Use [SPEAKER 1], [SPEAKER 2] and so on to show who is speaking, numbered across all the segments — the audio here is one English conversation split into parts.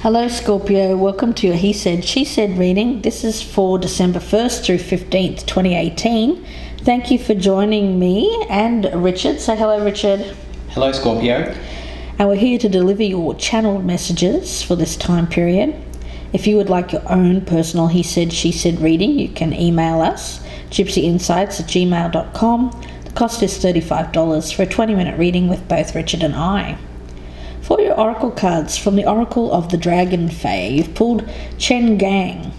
[SPEAKER 1] Hello Scorpio, welcome to your He Said, She Said reading. This is for December 1st through 15th, 2018. Thank you for joining me and Richard. Say hello, Richard.
[SPEAKER 2] Hello, Scorpio.
[SPEAKER 1] And we're here to deliver your channeled messages for this time period. If you would like your own personal He Said, She Said reading, you can email us, gypsyinsights@gmail.com. The cost is $35 for a 20-minute reading with both Richard and I. For your oracle cards from the Oracle of the Dragon Fae, you've pulled Chen Gang,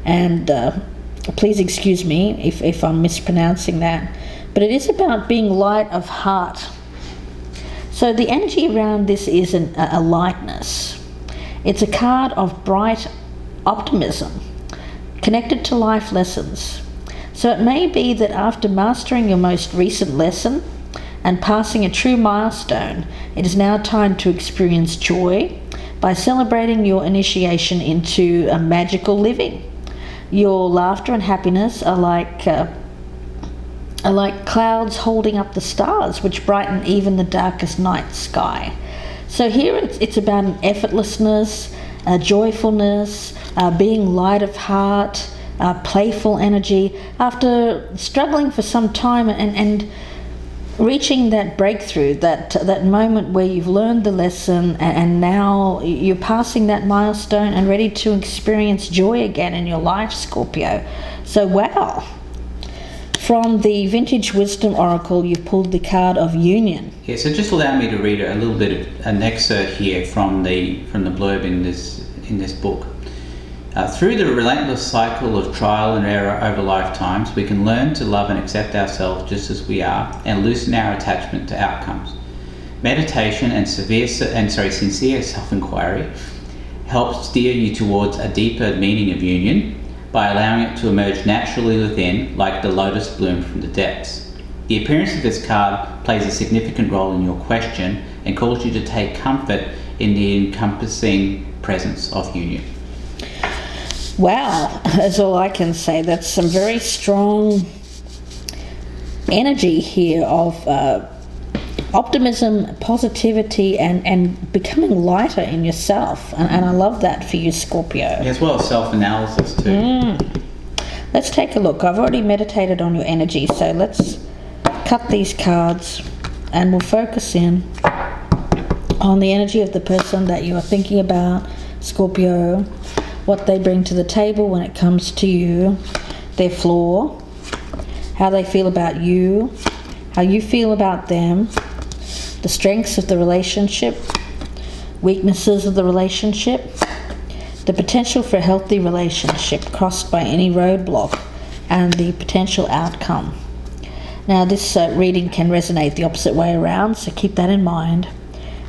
[SPEAKER 1] and please excuse me if I'm mispronouncing that, but it is about being light of heart. So the energy around this is a lightness. It's a card of bright optimism, connected to life lessons. So it may be that after mastering your most recent lesson, and passing a true milestone, it is now time to experience joy by celebrating your initiation into a magical living. Your laughter and happiness are like clouds holding up the stars, which brighten even the darkest night sky. So here it's about an effortlessness, a joyfulness, being light of heart, playful energy. After struggling for some time and reaching that breakthrough, that moment where you've learned the lesson and now you're passing that milestone and ready to experience joy again in your life, Scorpio. So wow. From the Vintage Wisdom Oracle, you've pulled the card of Union.
[SPEAKER 2] Yeah, so just allow me to read a little bit of an excerpt here from the blurb in this book. Through the relentless cycle of trial and error over lifetimes, we can learn to love and accept ourselves just as we are and loosen our attachment to outcomes. Meditation and sincere self-inquiry helps steer you towards a deeper meaning of union by allowing it to emerge naturally within, like the lotus bloom from the depths. The appearance of this card plays a significant role in your question and calls you to take comfort in the encompassing presence of union.
[SPEAKER 1] Wow, that's all I can say. That's some very strong energy here of optimism, positivity, and becoming lighter in yourself. And I love that for you, Scorpio.
[SPEAKER 2] As well as self-analysis too.
[SPEAKER 1] Let's take a look. I've already meditated on your energy, so let's cut these cards and we'll focus in on the energy of the person that you are thinking about, Scorpio. What they bring to the table when it comes to you, their flaw, how they feel about you, how you feel about them, the strengths of the relationship, weaknesses of the relationship, the potential for a healthy relationship crossed by any roadblock, and the potential outcome. Now this reading can resonate the opposite way around, so keep that in mind.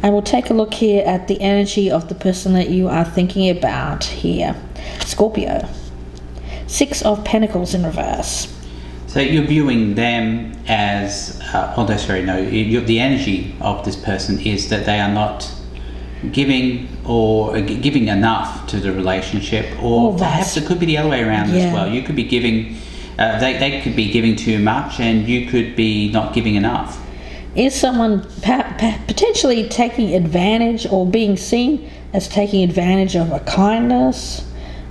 [SPEAKER 1] And we'll take a look here at the energy of the person that you are thinking about here. Scorpio. 6 of Pentacles in reverse.
[SPEAKER 2] So you're viewing them as, the energy of this person is that they are not giving enough to the relationship, or perhaps it could be the other way around as well. You could be giving, they could be giving too much and you could be not giving enough.
[SPEAKER 1] Is someone potentially taking advantage or being seen as taking advantage of a kindness?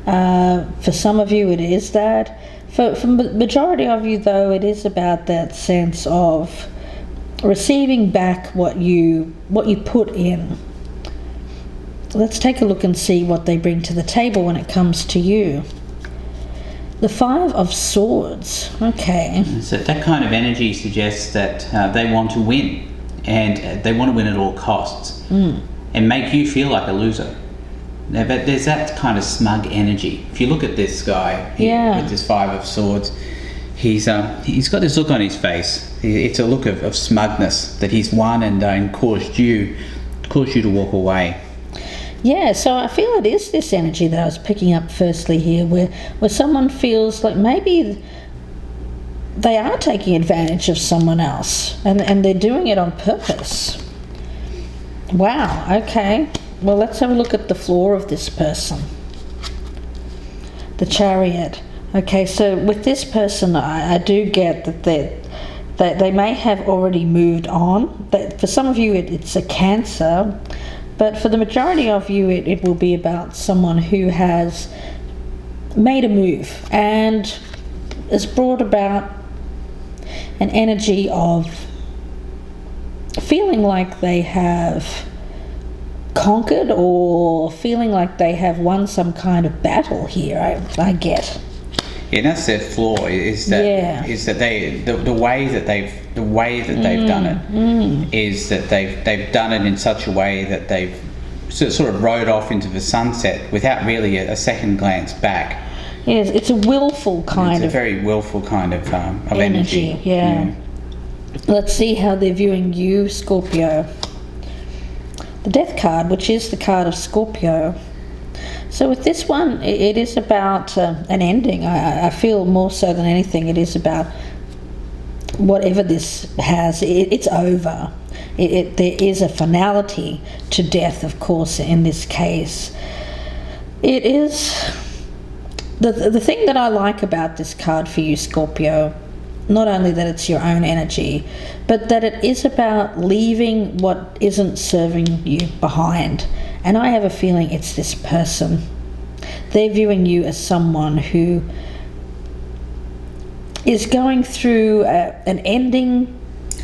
[SPEAKER 1] For some of you it is that. For the majority of you though, it is about that sense of receiving back what you put in. Let's take a look and see what they bring to the table when it comes to you. The 5 of Swords. Okay.
[SPEAKER 2] So that kind of energy suggests that they want to win, and they want to win at all costs, and make you feel like a loser. Now, but there's that kind of smug energy. If you look at this guy here with this 5 of Swords, he's got this look on his face. It's a look of smugness that he's won and caused you to walk away.
[SPEAKER 1] Yeah, so I feel it is this energy that I was picking up firstly here, where someone feels like maybe they are taking advantage of someone else and they're doing it on purpose. Wow, okay. Well, let's have a look at the flaw of this person. The Chariot. Okay, so with this person, I do get that they may have already moved on. For some of you, it's a Cancer. But for the majority of you, it will be about someone who has made a move and has brought about an energy of feeling like they have conquered or feeling like they have won some kind of battle here. I get.
[SPEAKER 2] Yeah, that's their flaw. Is that they the way that they've done it is that they've done it in such a way that they've sort of rode off into the sunset without really a second glance back.
[SPEAKER 1] Yes, it's a willful kind
[SPEAKER 2] It's a very willful kind of energy.
[SPEAKER 1] Yeah. Let's see how they're viewing you, Scorpio. The Death card, which is the card of Scorpio. So with this one, it is about an ending. I feel more so than anything, it is about whatever this has. It's over. There is a finality to death, of course, in this case. It is the thing that I like about this card for you, Scorpio. Not only that it's your own energy, but that it is about leaving what isn't serving you behind. And I have a feeling it's this person. They're viewing you as someone who is going through an ending,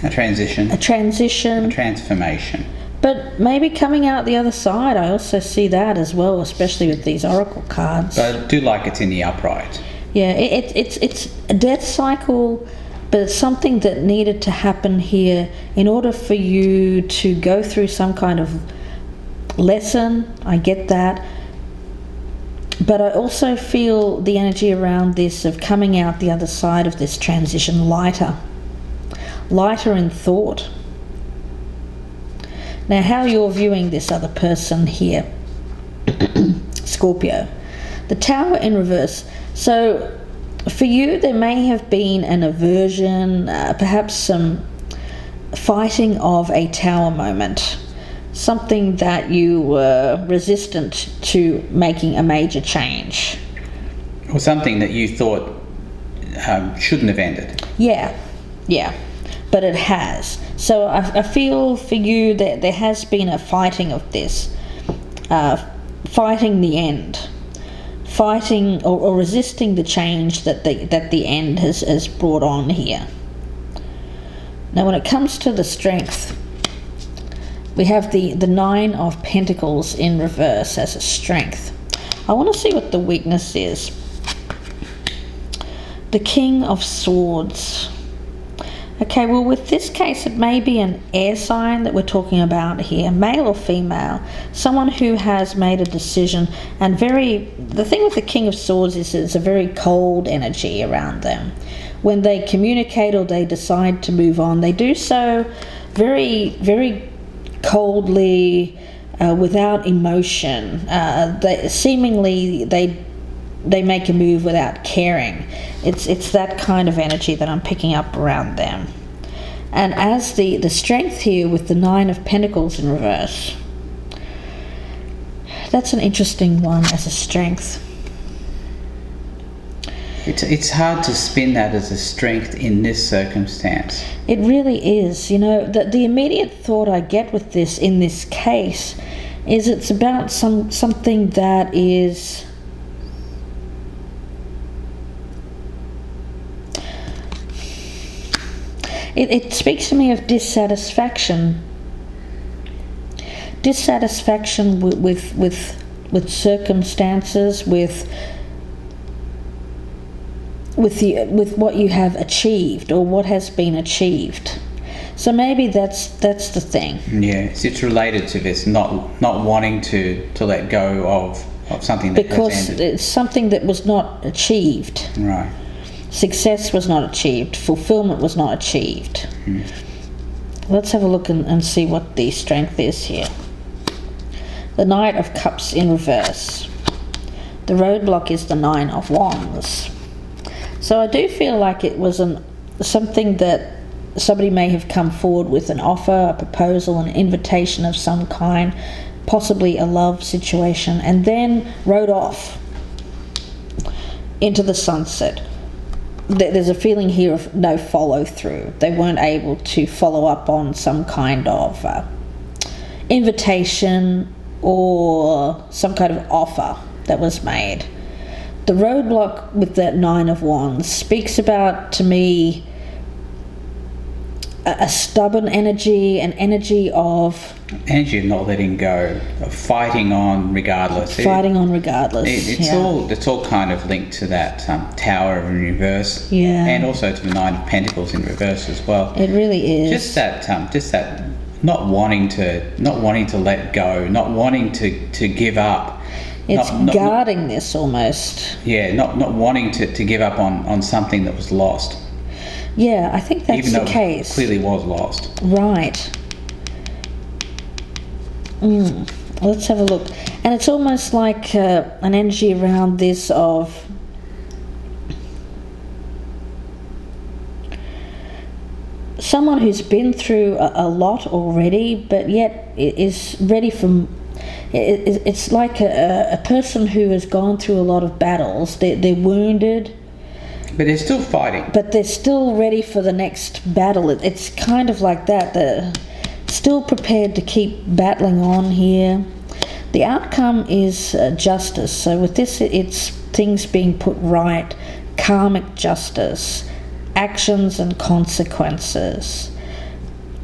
[SPEAKER 2] a transition,
[SPEAKER 1] a
[SPEAKER 2] transformation.
[SPEAKER 1] But maybe coming out the other side. I also see that as well, especially with these oracle cards.
[SPEAKER 2] But I do like it's in the upright.
[SPEAKER 1] Yeah, it's a death cycle, but it's something that needed to happen here in order for you to go through some kind of lesson. I get that. But I also feel the energy around this of coming out the other side of this transition lighter in thought. Now, how you're viewing this other person here, Scorpio. The Tower in reverse. So for you, there may have been an aversion, perhaps some fighting of a tower moment, something that you were resistant to making a major change.
[SPEAKER 2] Or something that you thought shouldn't have ended.
[SPEAKER 1] Yeah, but it has. So I feel for you that there has been a fighting of this, fighting the end. Fighting or resisting the change that the end has brought on here. Now when it comes to the strength, we have the Nine of Pentacles in reverse as a strength. I want to see what the weakness is. The King of Swords. Okay, well with this case it may be an air sign that we're talking about here, male or female, someone who has made a decision and the thing with the King of Swords is it's a very cold energy around them. When they communicate or they decide to move on, they do so very, very coldly, without emotion. They make a move without caring. It's that kind of energy that I'm picking up around them. And as the strength here with the Nine of Pentacles in reverse, that's an interesting one as a strength.
[SPEAKER 2] It's hard to spin that as a strength in this circumstance.
[SPEAKER 1] It really is. You know, the immediate thought I get with this in this case is it's about something that is It speaks to me of dissatisfaction with circumstances, with what you have achieved or what has been achieved. So maybe that's the thing.
[SPEAKER 2] Yeah, it's related to this, not wanting to let go of something that
[SPEAKER 1] because
[SPEAKER 2] has ended.
[SPEAKER 1] It's something that was not achieved.
[SPEAKER 2] Right.
[SPEAKER 1] Success was not achieved. Fulfillment was not achieved. Let's have a look and see what the strength is here. The Knight of Cups in reverse. The roadblock is the Nine of Wands. So I do feel like it was something that somebody may have come forward with an offer, a proposal, an invitation of some kind, possibly a love situation, and then rode off into the sunset. There's a feeling here of no follow through. They weren't able to follow up on some kind of invitation or some kind of offer that was made. The roadblock with that Nine of Wands speaks about, to me, a stubborn energy, an energy of
[SPEAKER 2] not letting go, of fighting on regardless. It's all kind of linked to that Tower in reverse, and also to the Nine of Pentacles in reverse as well.
[SPEAKER 1] It really is.
[SPEAKER 2] Just that not wanting to let go, not wanting to give up.
[SPEAKER 1] It's guarding this almost.
[SPEAKER 2] Yeah, not wanting to give up on something that was lost.
[SPEAKER 1] Yeah, I think that's the case.
[SPEAKER 2] It clearly was lost.
[SPEAKER 1] Right. Let's have a look. And it's almost like an energy around this of someone who's been through a lot already, but yet is ready for... It's like a person who has gone through a lot of battles. They're wounded,
[SPEAKER 2] but they're still fighting.
[SPEAKER 1] But they're still ready for the next battle. It's kind of like that. They're still prepared to keep battling on here. The outcome is justice. So with this, it's things being put right, karmic justice, actions and consequences.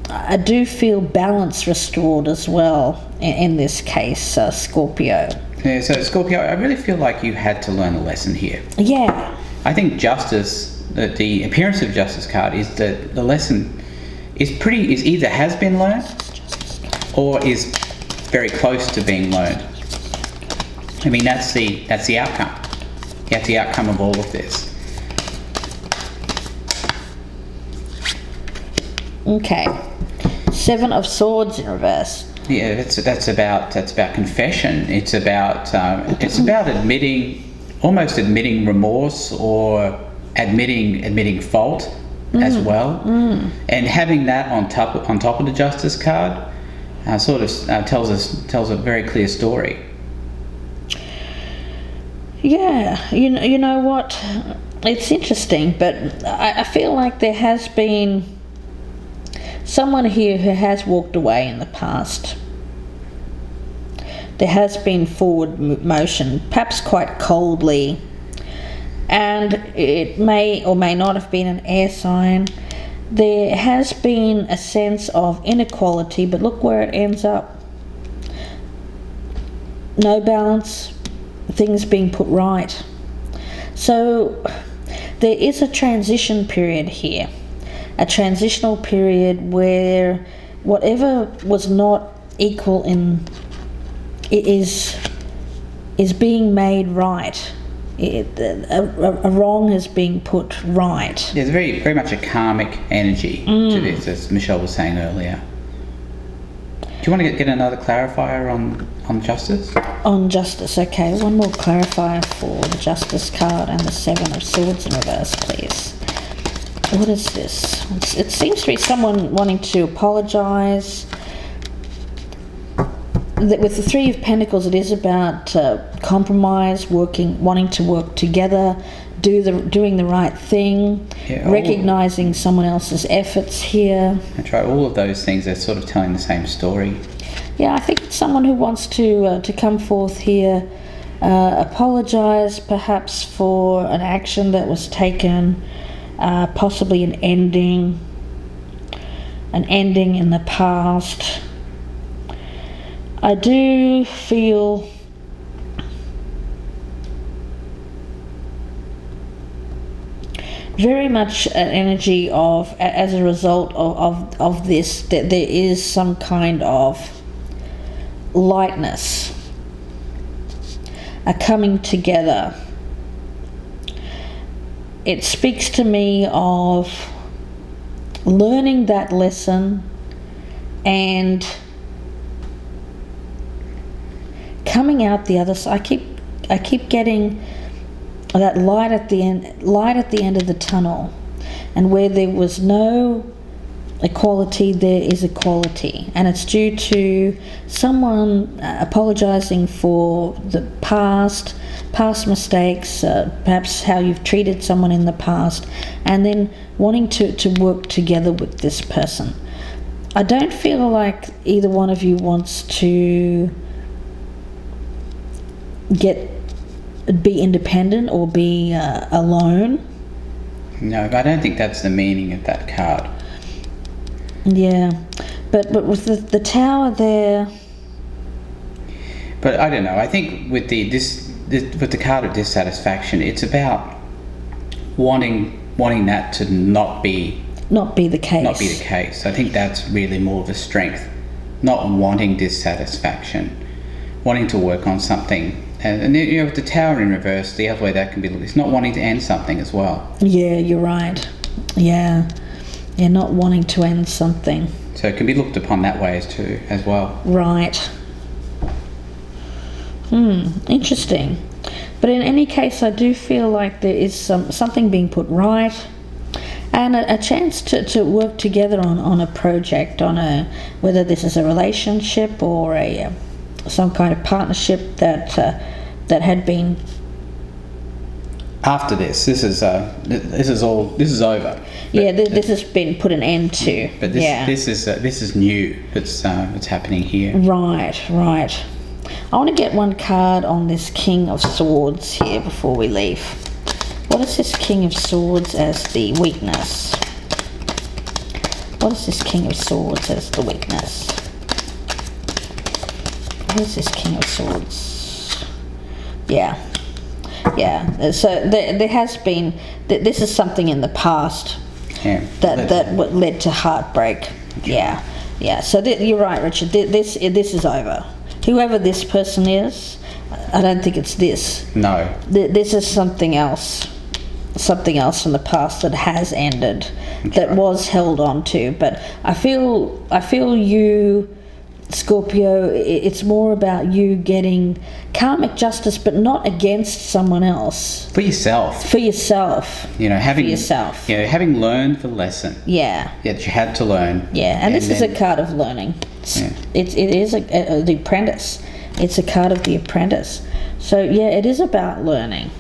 [SPEAKER 1] I do feel balance restored as well in this case, Scorpio.
[SPEAKER 2] Yeah, so Scorpio, I really feel like you had to learn a lesson here.
[SPEAKER 1] Yeah.
[SPEAKER 2] I think justice, the appearance of justice card is that the lesson is either has been learned or is very close to being learned. I mean, that's the outcome. That's the outcome of all of this.
[SPEAKER 1] Okay. Seven of Swords in reverse.
[SPEAKER 2] Yeah, that's about confession. It's about admitting remorse or admitting fault as well, and having that on top of the Justice card tells a very clear story.
[SPEAKER 1] Yeah, you know what? It's interesting, but I feel like there has been someone here who has walked away in the past. There has been forward motion, perhaps quite coldly, and it may or may not have been an air sign. There has been a sense of inequality, but look where it ends up. No balance, things being put right. So there is a transition period here. A transitional period where whatever was not equal is being made right. A wrong is being put right.
[SPEAKER 2] There's very, very much a karmic energy to this, as Michelle was saying earlier. Do you want to get another clarifier on justice?
[SPEAKER 1] On justice, okay. One more clarifier for the Justice card and the Seven of Swords in reverse, please. What is this? It seems to be someone wanting to apologise. With the Three of Pentacles, it is about compromise, wanting to work together, doing the right thing, recognising someone else's efforts here.
[SPEAKER 2] That's right. All of those things are sort of telling the same story.
[SPEAKER 1] Yeah, I think it's someone who wants to come forth here, apologise perhaps for an action that was taken. Possibly an ending in the past. I do feel very much an energy of, as a result of this, that there is some kind of lightness, a coming together. It speaks to me of learning that lesson and coming out the other side. I keep getting that light at the end of the tunnel, and where there was no equality, there is equality, and it's due to someone apologizing for the past mistakes, perhaps how you've treated someone in the past, and then wanting to work together with this person. I don't feel like either one of you wants to be independent or be alone.
[SPEAKER 2] No, I don't think that's the meaning of that card.
[SPEAKER 1] Yeah, but with the Tower there.
[SPEAKER 2] But I don't know. I think with with the card of dissatisfaction, it's about wanting that to not be
[SPEAKER 1] the case.
[SPEAKER 2] Not be the case. I think that's really more of a strength. Not wanting dissatisfaction, wanting to work on something. And with the Tower in reverse, the other way that can be looked, it's not wanting to end something as well.
[SPEAKER 1] Yeah, you're right. Yeah, not wanting to end something.
[SPEAKER 2] So it can be looked upon that way as well.
[SPEAKER 1] Right. Interesting. But in any case, I do feel like there is something being put right, and a chance to work together on a project, whether this is a relationship or some kind of partnership that had been.
[SPEAKER 2] After this is over.
[SPEAKER 1] This has been put an end to.
[SPEAKER 2] But this is new. It's happening here.
[SPEAKER 1] Right. I want to get one card on this King of Swords here before we leave. What is this King of Swords as the weakness? What is this King of Swords as the weakness? What is this King of Swords? Yeah. So there has been. This is something in the past that led to heartbreak. Yeah. So you're right, Richard. This is over. Whoever this person is, I don't think it's this. No. This is something else from the past that has ended, that was held on to. But I feel you, Scorpio, it's more about you getting karmic justice, but not against someone else.
[SPEAKER 2] For yourself. For yourself. Having learned the lesson. Yeah. That you had to learn.
[SPEAKER 1] Yeah, and this is a card of learning. Yeah. It is the apprentice. It's a card of the apprentice. So it is about learning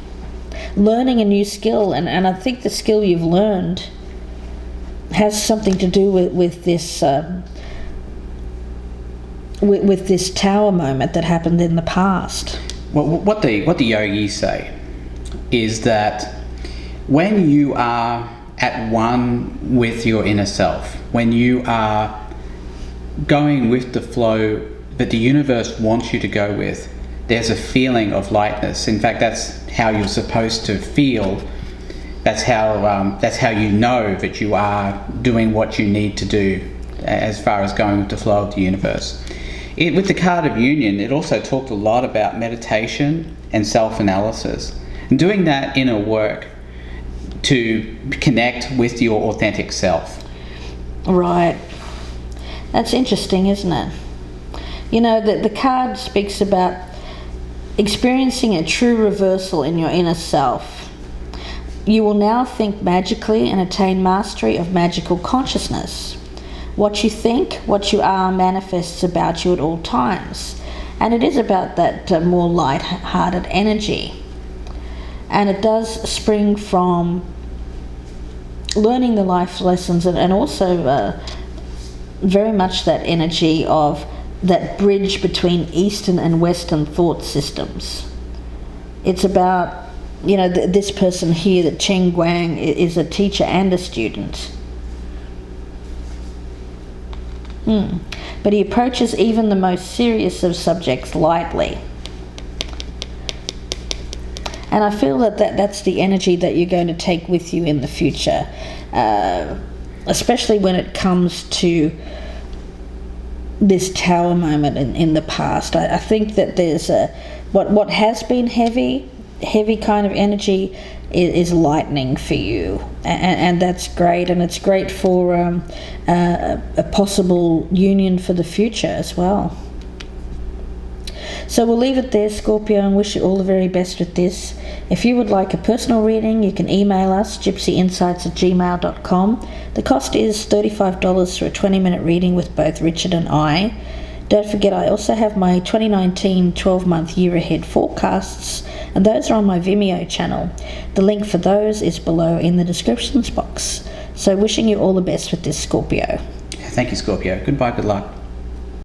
[SPEAKER 1] a new skill, and I think the skill you've learned has something to do with this with this Tower moment that happened in the past.
[SPEAKER 2] Well, what the yogis say is that when you are at one with your inner self, when you are going with the flow that the universe wants you to go with, there's a feeling of lightness. In fact, that's how you're supposed to feel. That's how you know that you are doing what you need to do as far as going with the flow of the universe. With the card of union, it also talked a lot about meditation and self-analysis, and doing that inner work to connect with your authentic self.
[SPEAKER 1] Right. That's interesting, isn't it? The card speaks about experiencing a true reversal in your inner self. You will now think magically and attain mastery of magical consciousness. What you think, what you are, manifests about you at all times. And it is about that more light-hearted energy. And it does spring from learning the life lessons and also very much that energy of that bridge between Eastern and Western thought systems. It's about, this person here, that Cheng Guang, is a teacher and a student. But he approaches even the most serious of subjects lightly. And I feel that's the energy that you're going to take with you in the future, especially when it comes to this Tower moment in the past. I think that there's what has been heavy kind of energy is lightening for you, and that's great, and it's great for a possible union for the future as well. So we'll leave it there, Scorpio, and wish you all the very best with this. If you would like a personal reading, you can email us, gypsyinsights@gmail.com. The cost is $35 for a 20-minute reading with both Richard and I. Don't forget, I also have my 2019 12-month year ahead forecasts, and those are on my Vimeo channel. The link for those is below in the descriptions box. So wishing you all the best with this, Scorpio.
[SPEAKER 2] Thank you, Scorpio. Goodbye, good luck.